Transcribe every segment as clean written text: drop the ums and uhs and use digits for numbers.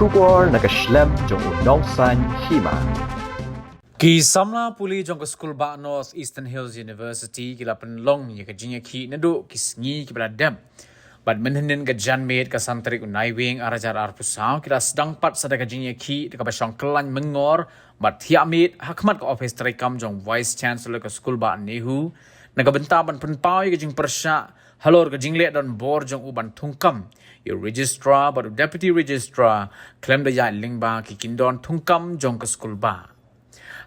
Shubor nakaslem jong unongsan hima. Ki samla puli jong school ba North Eastern Hills University kila penlong ye ka jinya ki nadu kisngi ki dam. Bad menhenen ka janmate ka santri unai wing arajar arpusau kila sedang pat sada ka jinya ki ka basang kelan mengor bad thiamit hakmat ka office trikam jong vice chancellor ka school ba nehu nagabenta ban penpau ye ka jing persya halor ka jingle don bor jong uban thungkam your registrar but deputy registrar claim da ya lingba ki kindon thungkam jong ka school ba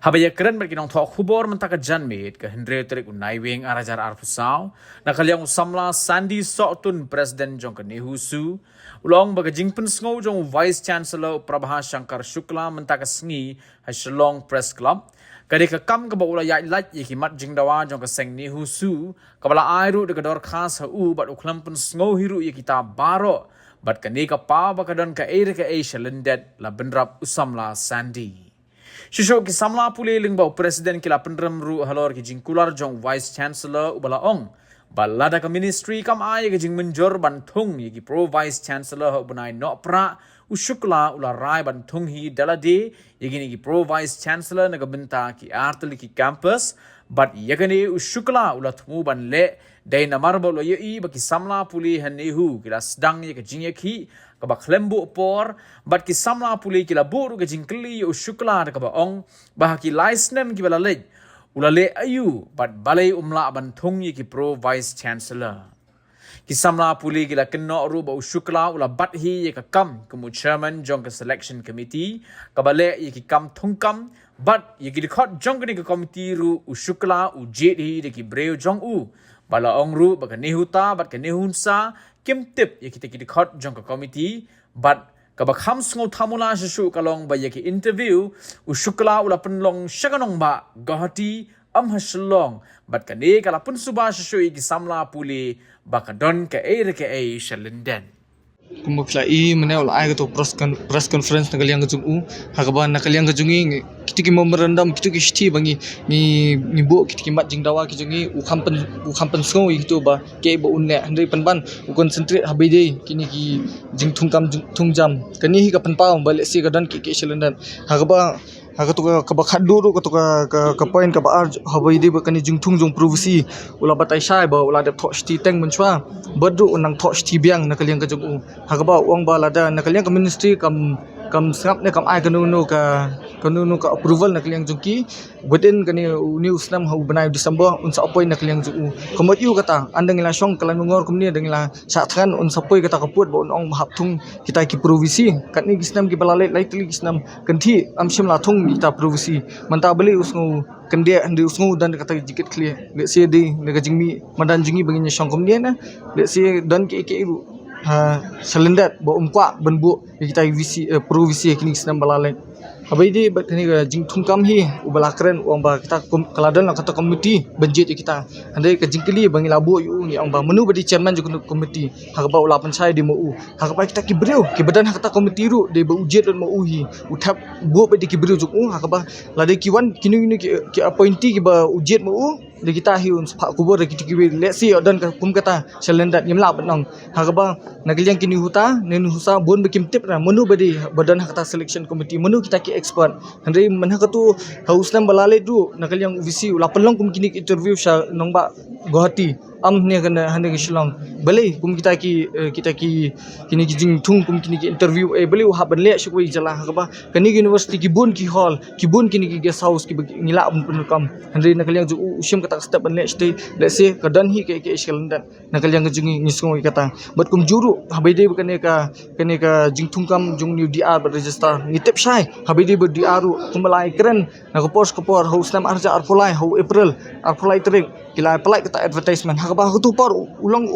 habaya keren berkinong thok hubor mentaka janmit ke Henry Terik unai wing arajar arfusau nakaliang usamla Sandy Sotun Presiden jong ke Nehusu ulong baga jingpen sngo jong Vice Chancellor Prabha Shankar Shukla mentaka sngi Hashlong Press Club kadi ka kam ka baula ya lat yikimat jingdawa jong ke seng Nehusu kabala airu de dor khas ha u bat uklam pen sngo hiru yikita baro bat kani ka pa bakadon ka ere ka Asia lendet la benrap usamla Sandy Shishok ki samla puli lingbau presiden kila penrem ru halor ki jingkular jong vice chancellor ubala ong balada ka ministry kam ay ki jing menjor bantung ki pro vice chancellor ho bunai no pra ushukla ula rai bantung hi dalade yegi ki pro vice chancellor naga benta ki artli ki campus but yegani ushukla ula thumu ban le dai namarbo lo yi baki samla puli hanehu kila sedang ye ki jing ki kabak lembu por bat ki samla puli kila buru ke jingkli ushukla kaba ong bahaki licenem ki balale ulale ayu bat balai umla bantung ki pro vice chancellor ki samla puli kila kenno ru ba ushukla ula bat hi ka kam kumu chairman jong ka selection committee kabale ki kam thungkam bat ki khot jong ka committee ru ushukla ujet hi ki breu jong u bala ong ru ba ka nehuta bat ka nehunsa kim tip ye kita khot jong ka committee but ka bakham sngo thamula shu kalong ba ye ki interview ushukla ula penlong shaganong ba gahati amhaslong but ka ne kala pun suba shu ki samla puli ba ka don ka e shalenden kumbuklai menel ai to press conference nakaliang gajung hakaban nakaliang gajungi kitiki memorandum kitiki sti bangi ni bo kitiki mat jingdawa kijungi ukhampen sngo itu ba ke bo unne handai panban u concentrate habide kini ki jing tungjam kani hi ka panpa bale si gadan ki selendan hakaba hakato ka bakhadu ro ka point ka ba habide ba kani jingtung jong provinsi ula batai sai ba ula de tho sti teng menchwa badru unang tho sti biang nakaliang gajung hakaba uang balada nakaliang ka ministry kam sangap ne kam ai kanu ka approval nakaliang jungki within kani new snam hau banai December unsa apoi nakaliang ju komot yu kata andang ila syong kalan ngor kumni dengila satkan un sapoi kata kaput ba ong mahaptung kita ki provinsi katni gisnam ki balale lightly gisnam kanthi amshim la thung kita provinsi manta beli usngu kende andi usngu dan kata jikit clear le se de ne jingmi mandan jingi banginya syong kumni na le se dan ke ibu selendat bo umkwa benbu kita visi provinsi kini senam balale abai di kini jing thungkam hi ubala keren uang ba kita kaladan kata komiti budget kita andai ke jingkeli bangi labu yu ni amba menu badi chairman juga komiti hakba ula pensai di mau hakba kita ki breu ki badan kata komiti ru de ba ujet dan mau hi uthap bu badi ki breu juk hakba lade ki wan kini ki appointee ki ba ujet mau de kita hi un sepak kubur de kita ki let's see dan kum kata selendat nyemla benong hakba nagaliang kini huta nen husa bon bekim tip na menu badi badan kata selection committee menu kita ki expert handai manha katu hauslam balale du nagaliang visi ula pelong kum kini interview sha nongba Guwahati am ne kana hande ki shillong bale kum kita ki kini ki jing thung kum kini ki interview bale ha ban le shukwi jala hakba kani university ki bun ki hall ki bun kini ki guest house ki ngila pun kam handai nakaliang ju usim kata step ban le stay let's say kadan hi ke iskelandan nakaliang jungi ngisung kata but kum juru habide kani ka jing thung kam jung new DR register ngitep sai habide ber DR kumlai keren nak kapor house nam arja arpolai ho April tarik kila apply kata advertisement hakaba tu par ulang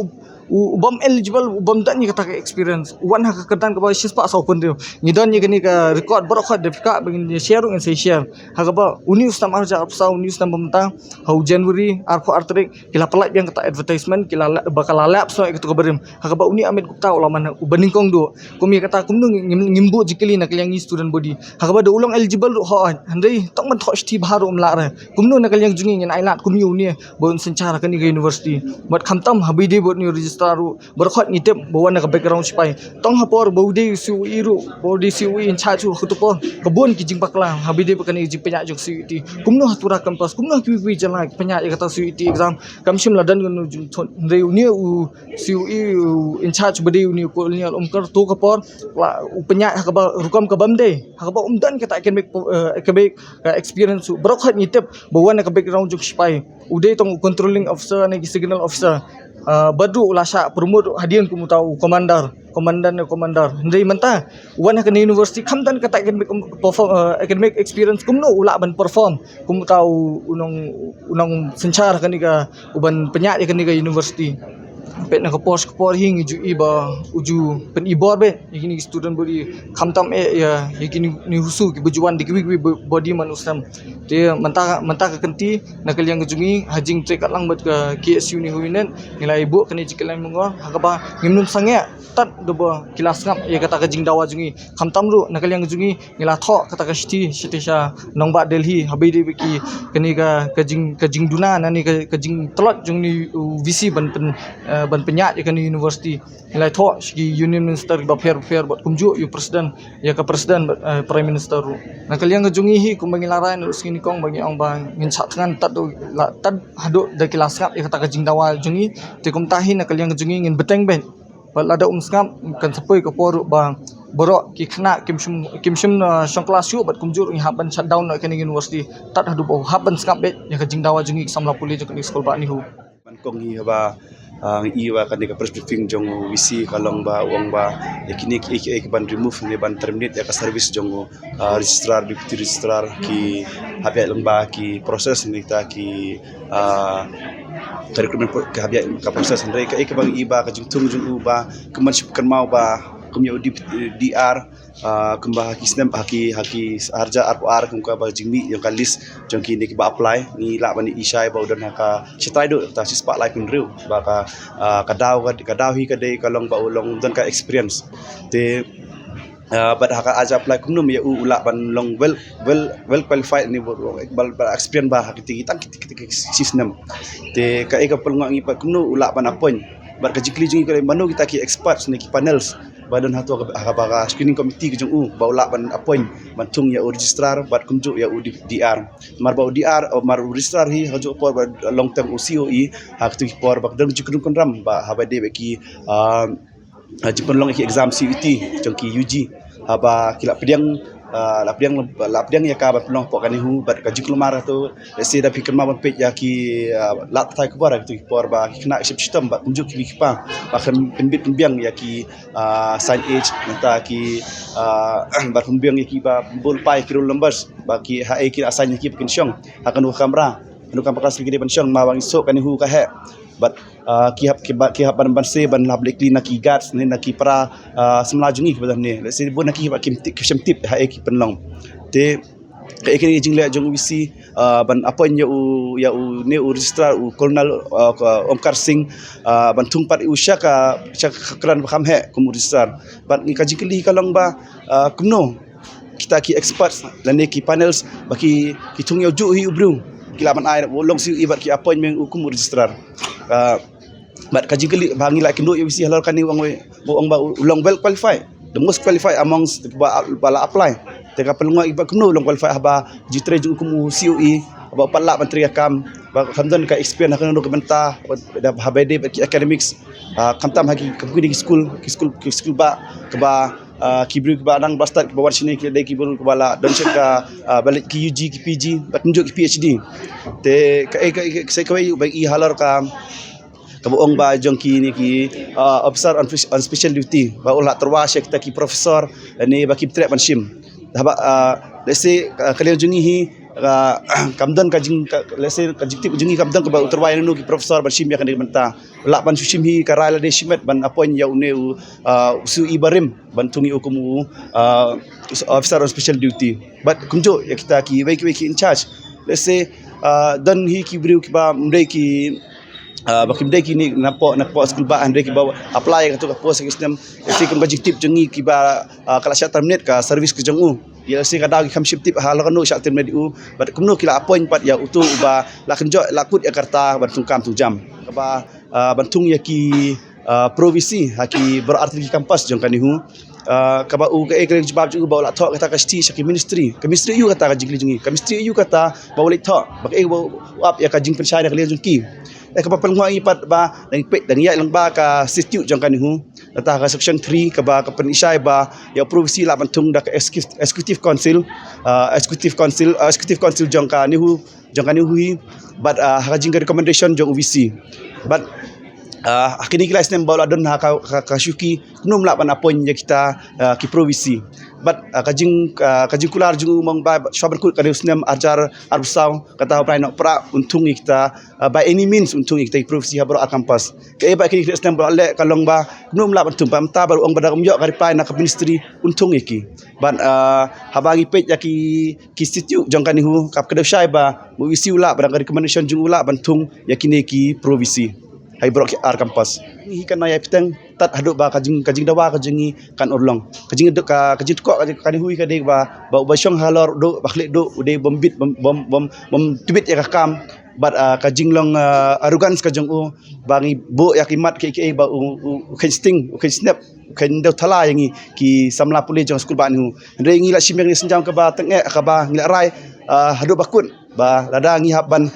ubam eligible ubam dan ni kata experience wan hak kedan ka sispa sa open dia ngidan ni kini ka record berokhat defika begin share dengan saya share hakaba uni ustam arja apsa uni ustam bemta hau January arko artrik kila pelak yang kata advertisement kila bakal lalap so gitu kabarim hakaba uni amit gupta ulaman ubaningkong do kumi kata kumnu ngimbu jikili nak yang student body hakaba do ulang eligible ho handai tok man thok sti baharu umla ra kumnu nak yang jungi ngin ailat kumi uni bon sencara kan ni university but khamtam habide bot ni register registrar berkhot ngitip bawa nak background sipai tong hapor baudi CUI ru baudi CUI in charge tu por kebun kijing pakla habide pakan kijing penyak jok CUI kumno hatura kampus kumno kiwi jalan penyak kata CUI exam kamsim ladan gunu reuni CUI in charge bade uni kolonial umkar tu kapor penyak hakaba rukam kabamde hakaba umdan kata academic experience berkhot ngitip bawa nak background jok sipai udah tong controlling officer ni signal officer badu lasa promote hadian ku tahu komandar ndai mentah wan kena university kamdan kata academic perform academic experience kumno ula ban perform ku tahu unang sencar kan ka uban penyak kan ka university pet nak kapor hing uju pen ibor be yakini student body kamtam ya yakini ni husu ki bujuan dikwi body manusam dia mentah ka kenti nak liang kejungi hajing trek kat lang bet ke KSU ni huinen nilai ibu kena jiklan mengor hakaba ngimnun sange tat dobo kilas ngap ya kata kejing dawa jungi kamtam ru nak liang kejungi nila thok kata ka shiti sha nongba Delhi habai de ki keni ka kejing duna nani kejing telot jungi VC ban penyak ikan university nilai thok segi union minister ba fair buat kumju you presiden ya ka presiden prime minister ru nak liang kejungi hi kumbangi larai nu sini kong bagi ong bang ngin sak tangan tad haduk da kilas ngap ya kata kejing dawa jungi te kum tahin nak liang kejungi ngin beteng ben lada ngap kan sepoi ka por bang borok ki khna kimshum shong kelas yu bat kumjur ngi haban shutdown nak kini university tad hadu bo haban skap bet ya kejing dawa jungi samla puli jok ni skol ba ni hu man kong hi ba iwa kan ka press briefing jong visi kalong ba wong ba yakini ki ban remove ni ban terminate ya ka service jong registrar deputy registrar ki habia lomba ki proses ni ta ki recruitment ke habia ka proses ndai ka bang iba ka jung jung ba kemanship kan mau ba kumya DR kembah haki snap haki harja RPR kumka ba jingmi yang kalis jong ki ni ba apply ni la bani isai ba udan haka sitai do ta si spotlight kun riu ba ka kadaw hi kadai kalong ba ulong dan ka experience te but haka aja apply kumno ya ula ban long well qualified ni bal experience ba haki tang system te ka pelungang ipa kumno ula ban appoint bar ka jikli jungi kale mano kita ki experts ni ki panels badan hatu aga screening committee ke jung baula ban appoint mantung ya registrar bat kumju ya DR mar ba DR mar registrar hi haju por long term COE hak tu por bak dang jikun kon ram ba haba de ki jipon long ki exam CUT jong ki UG haba kilap pediang lapdiang ya ka bat long pokani hu bat ka jiklu mar tu se da pikir ma ban pej ya ki lat thai ko bara tu por ba kena system bat kumju ki pa bahkan penbiang ya ki sign age menta ki bat penbiang ya ki ba bol pai kiro numbers ba ki ha ki asanya ki pekin syong akan kamera anu kam pakas ki ban syong ma bang sok kan hu ka he but kihap ban se ban public clean ki guards ni na ki para semlajungi kepada ni let's say bon ki hap kim tip ha ki penlong te ka ekini jing le jong visi ban appoint ya u ne u registrar u colonel Omkar Singh ban thungpat u syaka kran kham he kum registrar ban ni ka jikli kalong ba kumno kita ki experts dan ki panels baki ki thung ya ju hi ubru kilaman ai long si ibat ki appointment hukum registrar but kaji kali bangi like ndo UC halal kan ni wong ba long well qualified the most qualified amongst bala apply teka pelunga ibat kuno long qualified haba jitre ju hukum COE ba pala menteri akam ba kamdan ka experience kan ndo kebenta da habade ki academics kamtam hagi kemudi school ba ke ba kibru ba nang bastard ba sini ki dai kibru bala don ka balik ki UG ki PG bat tunjuk ki PhD te ka sai ka i halar ka kabuong ba jong ki ni ki officer on special duty ba ulah terwas kita ki profesor ni ba ki trek banshim haba let's say kalian jungi hi kamdan kajing let's say kajik jungi kamdan ka ba terwai nu ki profesor banshim ya kan dimenta la ban sushim hi karala de shimet ban appoint ya une su ibarim bantungi hukum officer on special duty but kumjo ya kita ki weki in charge let's say dan hi ki brio ki ba mdai ki bakim dai ki ni napo school ba andre ki ba apply ka tu ka post system si kum bajik tip jungi ki ba kala sya terminate ka service ke jongu ya si ka dagi kam ship tip hal ka no sya terminate u but kumno kila appoint pat ya utu ba la kenjo la kut ya karta ban tungkam tu jam ka ba bantung ya ki provisi haki berarti di kampus jong kanihu kaba u ke ek jawab ju ba la thok kata ka sti saki ministry yu kata ka jingli jungi ministry yu kata ba wali thok ba ek ba up ya ka jing pensai dak le jungki kaba pelngwa ipat ba dang pek dang ya lang ba ka institute jong kanihu kata ka section 3 kaba ka penisai ba ya provisi la bantung dak executive council jong kanihu but ha jing recommendation jong UVC but kini kita isnem bawa don ka syuki num la pan apon ya kita ki provisi but kajing kular jung mong ba shaban kut kada isnem ajar arbsau kata prai nok pra untung kita by any means untung kita provisi habro kampus ke ba kini kita isnem bawa le kalong ba num la bantum pamta baru ong badang yo kari pai nak ministry untung iki but habagi pet ya ki institute jong kanihu kap kada syai ba UVC ula badang recommendation jung ula bantung ya kini ki provisi hai brok ar kampus hi kan ya piteng tat haduk ba kajing dawa kajing kan urlong kajing duk kajing kok kani hui kadek ba syong halor do bakhlik do ude bombit bom tibit ya kam but kajing long arrogance kajing u bangi bo yakimat ke ba kan sting kan snap kan do thala yangi ki samla puli jong skul ba nu ndre ngi la simeng ni senjam ka ba tenge ka ba ngi rai haduk bakun ba lada ngi ban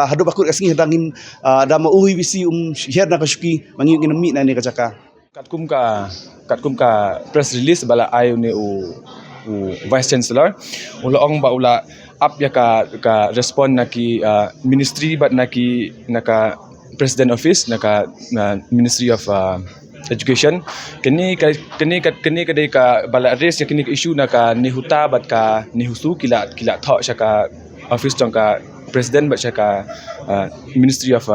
hadu bakut kasing dangin da ma uhi bisi her na kasuki mangi ngin mi na ne kacaka katkum ka press release bala ayu ne u vice chancellor ula ong ba ula up ya ka respond na ki ministry but naka president office naka ministry of education kini kadai ka bala address ya kini issue na ka nihuta bat ka nihusu kila tho sya ka office tong ka president bat sya ka ministry of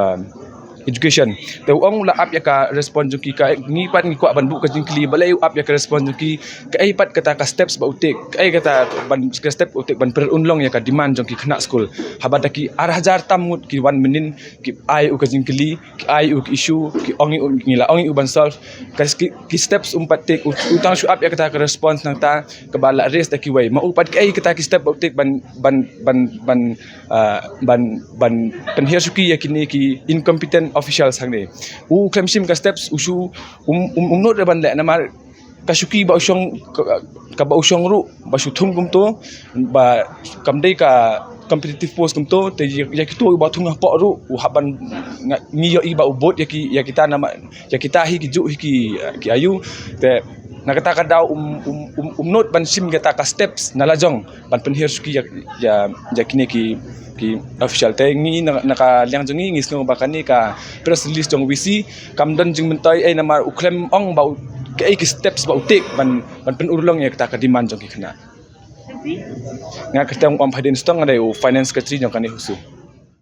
education te ong la ap ya ka respond juki ka ni pat ni ko bandu ka jingkli balai ap ya ka respond juki ka ai pat kata ka steps ba utik ka ai kata ban step utik ban per unlong ya ka demand jong ki khana school habada ki arhajar tamut ki 1 minin ki ai u ka jingkli ki ai u ki issue ki ongi ngila ongi u ban solve ka ki steps umpat tik utang shu ap ya kata ka response nang ta ka bala raise da ki way maupat ki ai kata ki step utik ban penher suki ya kini ki incompetent officials hangne u klemsim ka steps usu not ban le namar kasuki ba usyong ka ba usyong ru ba suthum kum to ba kamdei ka competitive post kum to te ya kitu ba thunga po ru u haban ni yo iba ubot ya kita nama ya kita hi ki ju hi ki ayu te nakata ka daw not ban sim gata ka steps nalajong ban penher suki ya kini ki official te ngi naka liang jongi ngis no bakani ka press release jong VC kamdan jing mentai ai namar uklem ong ba ke ai ki steps ba utik ban pen urlong ya kita ka demand jong ki khana nga kita ang pampadin stong ada finance secretary jong kani husu